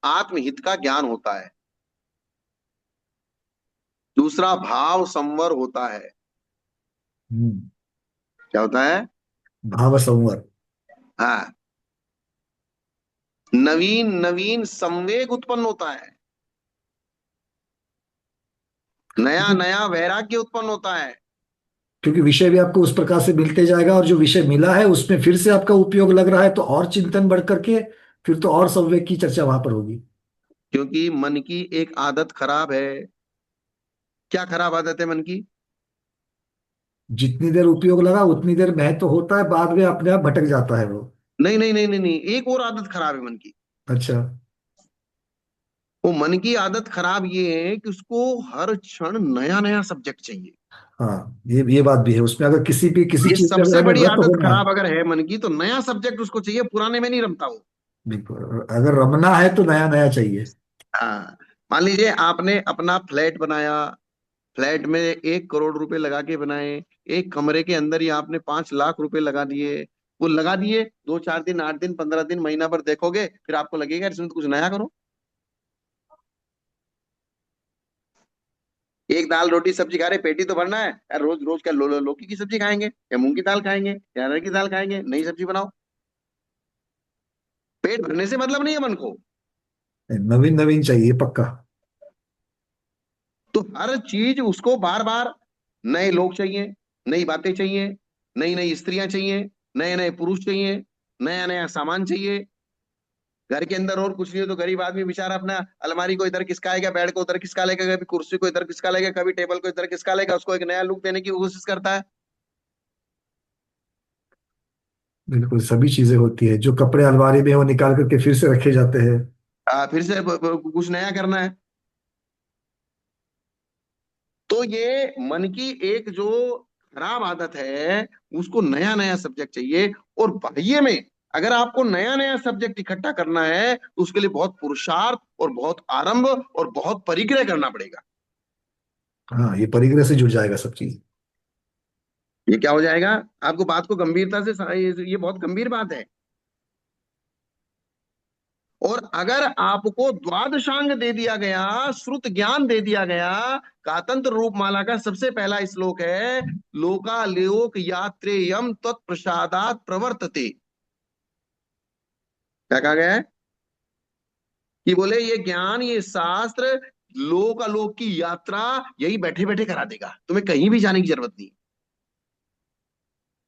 आत्महित का ज्ञान होता है, दूसरा भाव संवर होता है। हम्म। क्या होता है, भाव संवर। हाँ, नवीन नवीन संवेग उत्पन्न होता है, नया क्योंकि नया वैराग्य उत्पन्न होता है। क्योंकि विषय भी आपको उस प्रकार से मिलते जाएगा, और जो विषय मिला है उसमें फिर से आपका उपयोग लग रहा है, तो और चिंतन बढ़ करके फिर तो और संवेग की चर्चा वहां पर होगी। क्योंकि मन की एक आदत खराब है। क्या खराब आदत है मन की? जितनी देर उपयोग लगा उतनी देर महत्व होता है, बाद में अपने आप भटक जाता है वो। नहीं नहीं नहीं नहीं नहीं, एक और आदत खराब है मन की। अच्छा। वो मन की आदत खराब ये है कि उसको हर क्षण नया नया सब्जेक्ट चाहिए। हाँ, ये बात भी है उसमें, अगर किसी भी किसी ये चीज में अगर सबसे हमें बड़ी रत आदत होना है। खराब अगर है मन की, तो नया सब्जेक्ट उसको चाहिए, पुराने में नहीं रमता वो। बिल्कुल, अगर रमना है तो नया नया चाहिए। हाँ। मान लीजिए आपने अपना फ्लैट बनाया, फ्लैट में 1 करोड़ रुपए लगा के बनाए, एक कमरे के अंदर ही आपने 5 लाख रुपए लगा दिए। वो लगा दिए, 2 4 दिन, 8 दिन, 15 दिन, महीना भर देखोगे, फिर आपको लगेगा इसमें तो कुछ नया करो। एक दाल रोटी सब्जी खा रहे, पेटी तो भरना है यार, रोज रोज क्या लौकी की सब्जी खाएंगे, या मूंग की दाल खाएंगे, या अरहर की दाल खाएंगे? नई सब्जी बनाओ। पेट भरने से मतलब नहीं है मन को। नवीन नवीन चाहिए पक्का। तो हर चीज उसको बार बार, नए लोग चाहिए, नई बातें चाहिए, नई नई स्त्रियां चाहिए, नए नए पुरुष चाहिए, नया नया सामान चाहिए। घर के अंदर और कुछ नहीं हो तो गरीब आदमी बेचारा अपना अलमारी को इधर खिसकाएगा, बेड को उधर खिसका लेगा, कभी कुर्सी को इधर खिसका लेगा, कभी टेबल को इधर खिसका लेगा, उसको एक नया लुक देने की कोशिश करता है। बिल्कुल, सभी चीजें होती है, जो कपड़े अलमारी में है वो निकाल करके फिर से रखे जाते हैं। फिर से कुछ नया करना है। तो ये मन की एक जो खराब आदत है, उसको नया नया सब्जेक्ट चाहिए। और बाह्य में अगर आपको नया नया सब्जेक्ट इकट्ठा करना है, तो उसके लिए बहुत पुरुषार्थ और बहुत आरंभ और बहुत परिग्रह करना पड़ेगा। हाँ, ये परिग्रह से जुड़ जाएगा सब चीज। ये क्या हो जाएगा? आपको बात को गंभीरता से ये बहुत गंभीर बात है। और अगर आपको द्वादशांग दे दिया गया, श्रुत ज्ञान दे दिया गया, कातंत्र रूपमाला का सबसे पहला श्लोक है, लोकालोक यात्रेयम तत्प्रसादात प्रवर्तते। क्या कहा गया है? कि बोले ये ज्ञान, ये शास्त्र लोक आलोक की यात्रा यही बैठे बैठे करा देगा, तुम्हें कहीं भी जाने की जरूरत नहीं।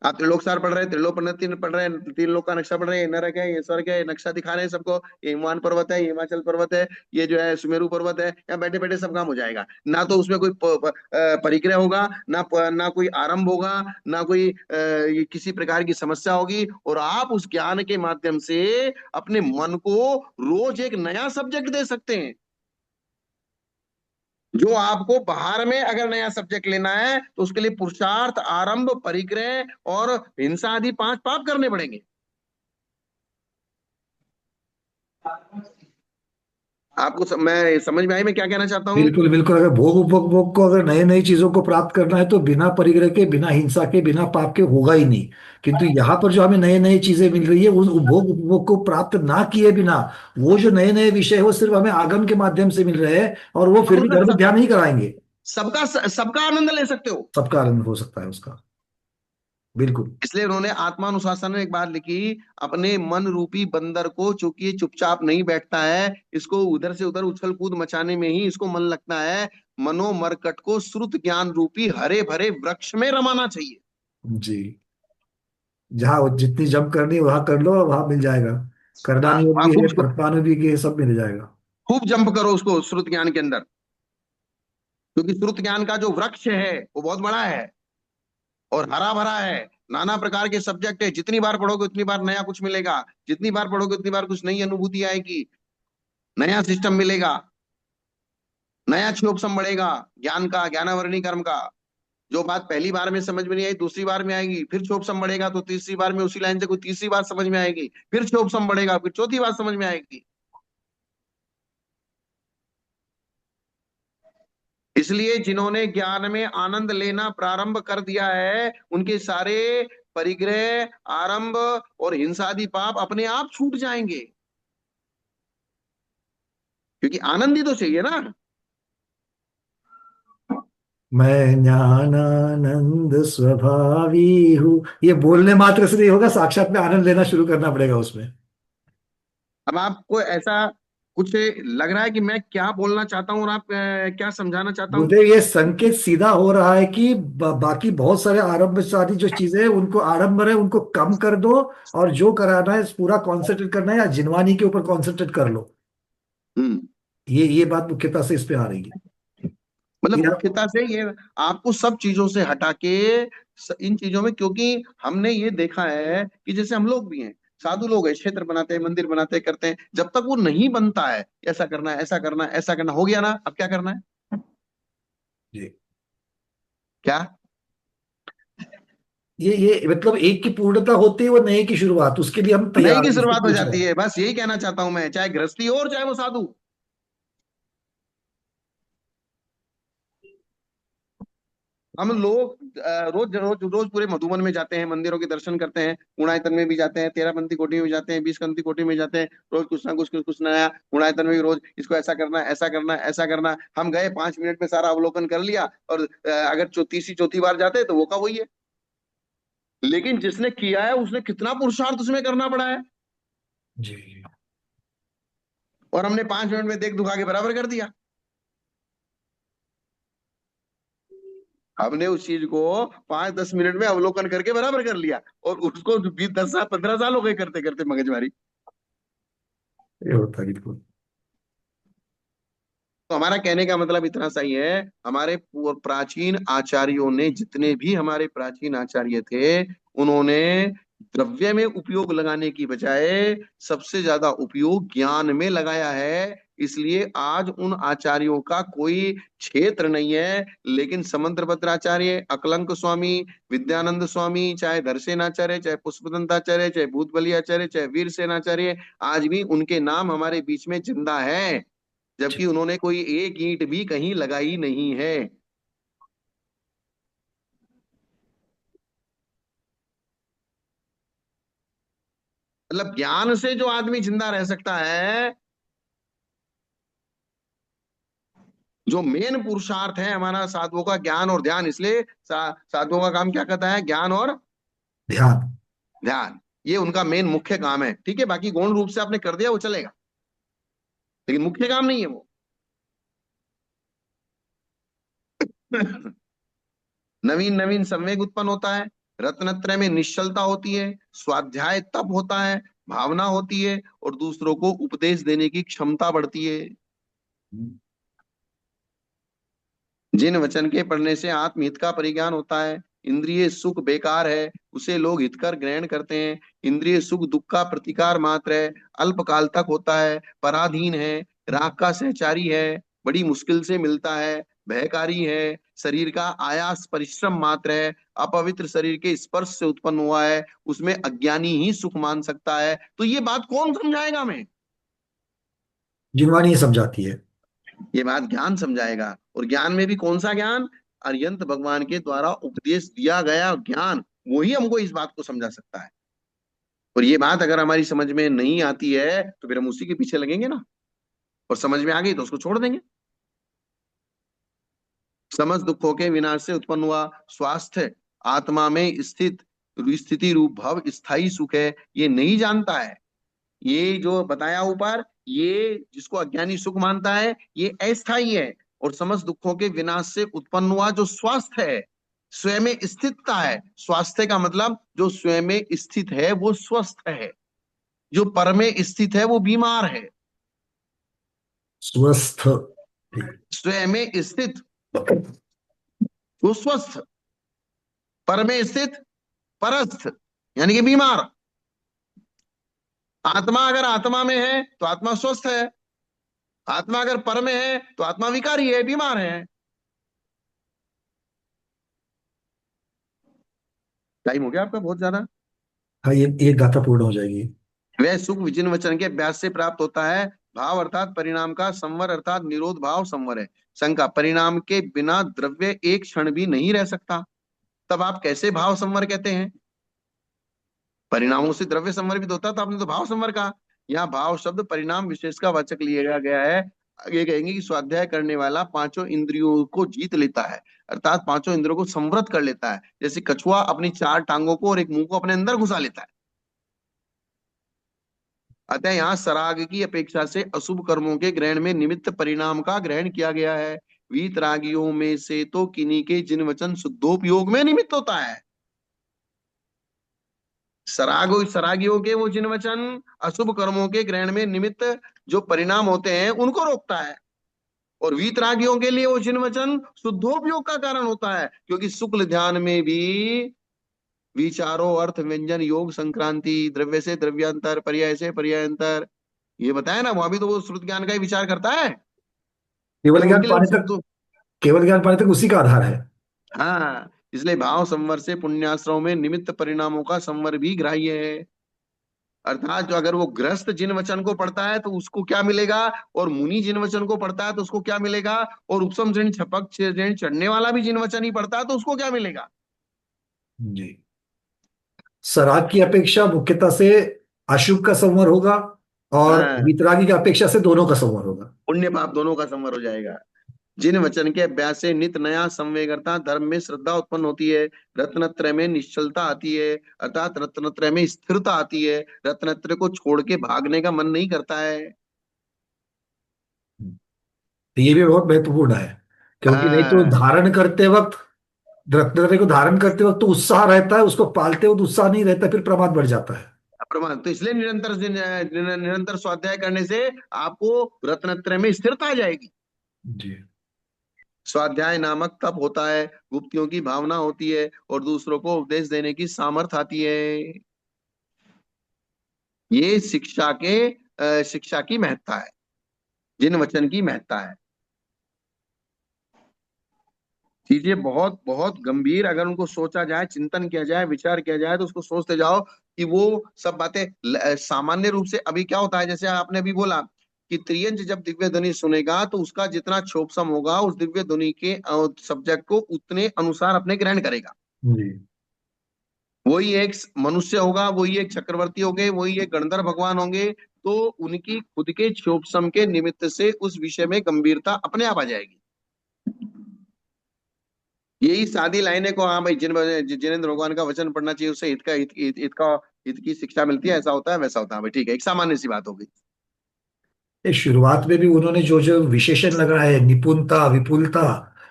आप त्रिलोक सार पढ़ रहे हैं, त्रिलोक तीन पढ़ रहे हैं, 3 लोक का नक्शा पढ़ रहे हैं, ये नरक है, ये स्वर्ग है, ये नक्शा दिखा रहे हैं सबको, ये हिमवान पर्वत है, ये हिमाचल पर्वत है, ये जो है सुमेरु पर्वत है, यहाँ बैठे बैठे सब काम हो जाएगा। ना तो उसमें कोई परिग्रह होगा, ना कोई आरंभ होगा, ना कोई ये किसी प्रकार की समस्या होगी, और आप उस ज्ञान के माध्यम से अपने मन को रोज एक नया सब्जेक्ट दे सकते हैं। जो आपको बाहर में अगर नया सब्जेक्ट लेना है, तो उसके लिए पुरुषार्थ, आरंभ, परिग्रह और हिंसा आदि 5 पाप करने पड़ेंगे। आपको मैं समझ में आई मैं क्या कहना चाहता हूँ? बिल्कुल बिल्कुल, अगर भोग उपभोग भोग को, अगर नए नई चीजों को प्राप्त करना है तो बिना परिग्रह के, बिना हिंसा के, बिना पाप के होगा ही नहीं। किंतु यहाँ पर जो हमें नए नई चीजें मिल रही है, उस उपभोग उपभोग को प्राप्त ना किए बिना, वो जो नए नए विषय है वो सिर्फ हमें आगम के माध्यम से मिल रहे हैं, और वो आप फिर भी उनका घर में ध्यान नहीं कराएंगे। सबका सबका आनंद ले सकते हो। सबका आनंद हो सकता है उसका। बिल्कुल। इसलिए उन्होंने आत्मानुशासन में एक बात लिखी, अपने मन रूपी बंदर को, चूंकि ये चुपचाप नहीं बैठता है, इसको उधर से उधर उछल कूद मचाने में ही इसको मन लगता है, मनोमरकट को श्रुत ज्ञान रूपी हरे भरे वृक्ष में रमाना चाहिए। जी। जहाँ जितनी जंप करनी है वहां कर लो, वहां मिल जाएगा। हाँ, करदानी योग वहां भी खूब है, प्रत्यान भी है, सब मिल जाएगा। खूब जंप करो उसको श्रुत ज्ञान के अंदर। क्योंकि श्रुत ज्ञान का जो वृक्ष है वो बहुत बड़ा है और हरा भरा है, नाना प्रकार के सब्जेक्ट है, जितनी बार पढ़ोगे उतनी बार नया कुछ मिलेगा, जितनी बार पढ़ोगे उतनी बार कुछ नई अनुभूति आएगी, नया सिस्टम मिलेगा, नया क्षोभ बढ़ेगा, ज्ञान का, ज्ञानावरणी कर्म का। जो बात पहली बार में समझ में नहीं आई, दूसरी बार में आएगी, फिर क्षोभ बढ़ेगा, तो तीसरी बार में उसी लाइन से कोई तीसरी बात समझ में आएगी, फिर क्षोभ बढ़ेगा, फिर चौथी बात समझ में आएगी। इसलिए जिन्होंने ज्ञान में आनंद लेना प्रारंभ कर दिया है, उनके सारे परिग्रह, आरंभ और हिंसादि पाप अपने आप छूट जाएंगे। क्योंकि आनंद ही तो चाहिए ना। मैं ज्ञानानंद स्वभावी हूँ, ये बोलने मात्र से नहीं होगा, साक्षात में आनंद लेना शुरू करना पड़ेगा उसमें। अब आपको ऐसा कुछ लग रहा है कि मैं क्या बोलना चाहता हूँ और आप क्या समझाना चाहता हूँ? गुरुदेव, ये संकेत सीधा हो रहा है कि बाकी बहुत सारे आरंभशाली जो चीजें हैं उनको, आरंभ है उनको कम कर दो, और जो कराना है पूरा कॉन्सेंट्रेट करना है, या जिनवानी के ऊपर कॉन्सेंट्रेट कर लो। हम्म। ये बात मुख्यतः से इस पे आ रही है। मतलब या मुख्यतः से ये आपको सब चीजों से हटा के इन चीजों में, क्योंकि हमने ये देखा है कि जैसे हम लोग भी हैं, साधु लोग हैं, क्षेत्र बनाते हैं, मंदिर बनाते हैं, करते हैं, जब तक वो नहीं बनता है, ऐसा करना है, ऐसा करना है, ऐसा करना, हो गया ना, अब क्या करना है? जी, क्या? ये मतलब एक की पूर्णता होती है वो नए की शुरुआत, उसके लिए हम नई तैयार की हैं, इसको शुरुआत हो पूछ रहे जाती हैं। है, बस यही कहना चाहता हूं मैं, चाहे गृहस्थी हो और चाहे वो साधु। हम लोग रोज रोज रोज पूरे मधुबन में जाते हैं, मंदिरों के दर्शन करते हैं, गुणायतन में भी जाते हैं, 13 पंथी कोटि में भी जाते हैं, 20 पंथी कोटि में जाते हैं, रोज कुछ ना कुछ नया। गुणायतन में भी रोज इसको ऐसा करना है, ऐसा करना है, ऐसा करना है। हम गए 5 मिनट में सारा अवलोकन कर लिया, और अगर तीसरी चौथी बार जाते हैं तो वो का वही है। लेकिन जिसने किया है उसने कितना पुरुषार्थ उसमें करना पड़ा है, जी जी। और हमने 5 मिनट में देख दुखा के बराबर कर दिया। हमने उस चीज को 5-10 मिनट में अवलोकन करके बराबर कर लिया, और उसको 10 साल 15 साल हो गए करते करते मगजमारी। ये होता है बिल्कुल। तो हमारा कहने का मतलब इतना सही है, हमारे प्राचीन आचार्यों ने, जितने भी हमारे प्राचीन आचार्य थे, उन्होंने द्रव्य में उपयोग लगाने की बजाय सबसे ज्यादा उपयोग ज्ञान में लगाया है। इसलिए आज उन आचार्यों का कोई क्षेत्र नहीं है। लेकिन समंत भद्राचार्य, अकलंक स्वामी, विद्यानंद स्वामी, चाहे धरसेनाचार्य, चाहे पुष्पदंताचार्य, चाहे भूतबली आचार्य, चाहे वीर सेनाचार्य, आज भी उनके नाम हमारे बीच में जिंदा है, जबकि उन्होंने कोई एक ईंट भी कहीं लगाई नहीं है। मतलब ज्ञान से जो आदमी जिंदा रह सकता है, जो मेन पुरुषार्थ है हमारा साधुओं का, ज्ञान और ध्यान। इसलिए साधुओं का काम क्या कहता है? ज्ञान और ध्यान। ध्यान, ये उनका मेन मुख्य काम है। ठीक है, बाकी गौण रूप से आपने कर दिया वो चलेगा, लेकिन मुख्य काम नहीं है वो। नवीन नवीन संवेग उत्पन्न होता है, रत्नत्रय में निश्चलता होती है, स्वाध्याय तप होता है, भावना होती है, और दूसरों को उपदेश देने की क्षमता बढ़ती है। जिन वचन के पढ़ने से आत्महित का परिज्ञान होता है, इंद्रिय सुख बेकार है, उसे लोग हितकर ग्रहण करते हैं। इंद्रिय सुख दुख का प्रतिकार मात्र है, अल्पकाल तक होता है, पराधीन है, राग का सहचारी है, बड़ी मुश्किल से मिलता है, भयकारी है, शरीर का आयास परिश्रम मात्र है, अपवित्र शरीर के स्पर्श से उत्पन्न हुआ है, उसमें अज्ञानी ही सुख मान सकता है। तो ये बात कौन समझाएगा हमें? जिनवानी ये समझाती है। ये बात ज्ञान समझाएगा। और ज्ञान में भी कौन सा ज्ञान? अरियंत भगवान के द्वारा उपदेश दिया गया ज्ञान, वही हमको इस बात को समझा सकता है। और ये बात अगर हमारी समझ में नहीं आती है तो फिर हम उसी के पीछे लगेंगे ना, और समझ में आ गई तो उसको छोड़ देंगे। समस्त दुखों के विनाश से उत्पन्न हुआ स्वास्थ्य, आत्मा में स्थित स्थिति रूप भव स्थायी सुख है, ये नहीं जानता है। ये जो बताया ऊपर, ये जिसको अज्ञानी सुख मानता है, ये अस्थाई है। और समस्त दुखों के विनाश से उत्पन्न हुआ जो स्वास्थ्य है, स्वयं में स्थितता है। स्वास्थ्य का मतलब जो स्वयं में स्थित है वो स्वस्थ है, जो पर में स्थित है वो बीमार है। स्वस्थ। ठीक। स्वयं में स्थित वो स्वस्थ, पर में स्थित परस्थ, यानी कि बीमार। आत्मा अगर आत्मा में है तो आत्मा स्वस्थ है, आत्मा अगर पर में है तो आत्मा विकारी है, बीमार है। टाइम हो गया आपका बहुत ज्यादा। हाँ, ये गाथा पूर्ण हो जाएगी। वह सुख विजिन वचन के अभ्यास से प्राप्त होता है। भाव अर्थात परिणाम का, संवर अर्थात निरोध भाव संवर है। शंका, परिणाम के बिना द्रव्य एक क्षण भी नहीं रह सकता, तब आप कैसे भाव संवर कहते हैं? परिणामों से द्रव्य संवर भी तो होता, तो आपने तो भाव संवर कहा। यहाँ भाव शब्द परिणाम विशेष का वाचक लिया गया है। ये कहेंगे कि स्वाध्याय करने वाला पांचों इंद्रियों को जीत लेता है, अर्थात पांचों इंद्रियों को संवृत कर लेता है, जैसे कछुआ अपनी 4 टांगों को और एक मुंह को अपने अंदर घुसा लेता है। अतः यहाँ सराग की अपेक्षा से अशुभ कर्मों के ग्रहण में निमित्त परिणाम का ग्रहण किया गया है। वीतरागियों में से तो किन्हीं के जिन वचन शुद्धोपयोग में निमित्त होता है। सरागियों के वो जिन वचन अशुभ कर्मों के ग्रहण में निमित्त जो परिणाम होते हैं उनको रोकता है। और वीतरागियों के लिए वो जिन वचन शुद्धोपयोग का कारण होता है, क्योंकि शुक्ल ध्यान में भी विचारों, अर्थ, व्यंजन, योग, संक्रांति, द्रव्य से द्रव्यांतर, पर्याय से पर्यायांतर, ये बताया ना, वहां भी तो वो श्रुत ज्ञान का ही विचार करता है। केवल तो ज्ञान उनके लिए वो पाने तक, शुद्ध। केवल ज्ञान पाने तक उसी का आधार है। हाँ, इसलिए भाव संवर से पुण्याश्रम में निमित्त परिणामों का संवर भी ग्राह्य है। अर्थात जो अगर वो गृहस्थ जिन वचन को पढ़ता है तो उसको क्या मिलेगा, और मुनि जिन वचन को पढ़ता है तो उसको क्या मिलेगा, और उपसम ऋण छपक ऋण चढ़ने वाला भी जिन वचन ही पढ़ता है तो उसको क्या मिलेगा। जी। सराग की अपेक्षा मुख्यतः से अशुभ का संवर होगा, और हाँ, वितरागी की अपेक्षा से दोनों का संवर होगा। पुण्य पाप दोनों का संवर हो जाएगा। जिन वचन के अभ्यास से नित नया संवेगरता धर्म में श्रद्धा उत्पन्न होती है, रत्नत्रय में निश्चलता आती है, अर्थात रत्नत्रय में स्थिरता आती है, रत्नत्रय को छोड़ के भागने का मन नहीं करता है। तो ये भी बहुत महत्वपूर्ण है, क्योंकि नहीं तो हाँ, धारण करते वक्त, रत्नत्रय को धारण करते वक्त तो उत्साह रहता है, उसको पालते वक्त उत्साह नहीं रहता, फिर प्रमाद बढ़ जाता है। प्रमाण तो इसलिए निरंतर स्वाध्याय करने से आपको रत्नत्रय में स्थिरता आ जाएगी। जी। स्वाध्याय नामक तप होता है, गुप्तियों की भावना होती है, और दूसरों को उपदेश देने की सामर्थ आती है। ये शिक्षा की महत्ता है, जिन वचन की महत्ता है। चीजें बहुत बहुत गंभीर, अगर उनको सोचा जाए, चिंतन किया जाए, विचार किया जाए, तो उसको सोचते जाओ कि वो सब बातें सामान्य रूप से अभी क्या होता है, जैसे आपने अभी बोला कि त्रियंज जब दिव्य ध्वनि सुनेगा तो उसका जितना क्षोभसम होगा उस दिव्य ध्वनि के सब्जेक्ट को उतने अनुसार अपने ग्रहण करेगा। जी। वही एक मनुष्य होगा, वही एक चक्रवर्ती होंगे, वही एक गणधर भगवान होंगे, तो उनकी खुद के क्षोभसम के निमित्त से उस विषय में गंभीरता अपने आप आ जाएगी। यही सादी लाइनें को, हाँ भाई, जिनेंद्र भगवान का वचन पढ़ना चाहिए, उससे हित की शिक्षा मिलती है, ऐसा होता है वैसा होता है, भाई ठीक है, एक सामान्य सी बात होगी। ये शुरुआत में भी उन्होंने जो जो विशेषण लगाए हैं, निपुणता, विपुलता,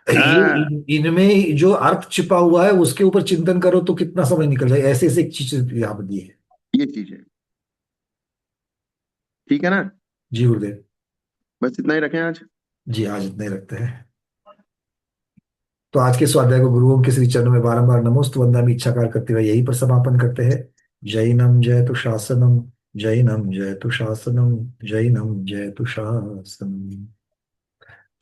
ये हाँ, इनमें जो अर्थ छिपा हुआ है उसके ऊपर चिंतन करो तो कितना समय निकल जाए, ऐसे ऐसे चीज यहाँ पर दी है। ये चीज है। ठीक है ना। जी गुरुदेव। बस इतना ही रखें आज। जी, आज इतने ही रखते हैं। तो आज के स्वाध्याय को गुरुओं के श्री चरणों में बारंबार नमोस्तु वंदनामि इच्छाकार करते हुए यहीं पर समापन करते हैं। जैनम जयतु शासनम, जैनम जयतु शासनम, जैनम जयतु शासनम।